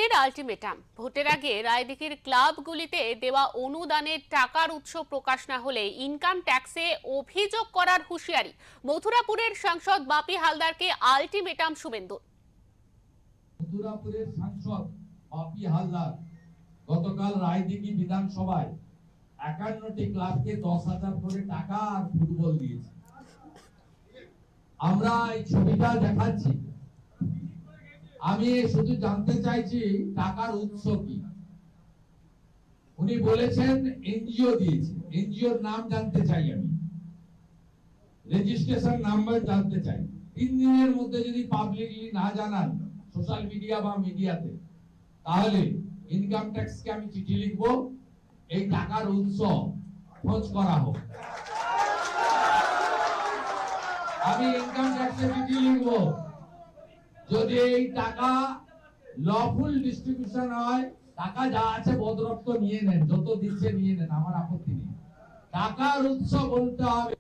দিনের আলটিমেটাম। ভোটের আগে রায়দিঘির ক্লাবগুলিতে দেওয়া অনুদানের টাকার উৎস প্রকাশ না হলে ইনকাম ট্যাক্সে অভিযোগ করার হুঁশিয়ারি। মথুরাপুরের সাংসদ বাপি হালদারকে আলটিমেটাম শুভেন্দুর। মথুরাপুরের সাংসদ বাপি হালদার গতকাল রায়দিঘি বিধানসভায় 51টি ক্লাবকে 10,000 করে টাকা আর ফুটবল দিয়েছে। আমরা এই ছবিটা দেখাচ্ছি। আমি শুধু জানতে চাইছি টাকার উৎস কি। উনি বলেছেন এনজিও দিয়েছে, এনজিওর নাম জানতে চাই, আমি রেজিস্ট্রেশন নাম্বার জানতে চাই। 3 দিনের মধ্যে যদি পাবলিকলি না জানান সোশ্যাল মিডিয়া বা মিডিয়াতে, তাহলে ইনকাম ট্যাক্সকে আমি চিঠি লিখব, এই টাকার উৎস খোঁজ করা হোক। আমি ইনকাম ট্যাক্সে চিঠি লিখব, যদি এই টাকা লফুল ডিস্ট্রিবিউশন হয়, টাকা যা আছে বদরক্ত নিয়ে নেন, যত দিচ্ছে নিয়ে নেন, আমার আপত্তি নেই। টাকার উৎস বলতে হবে।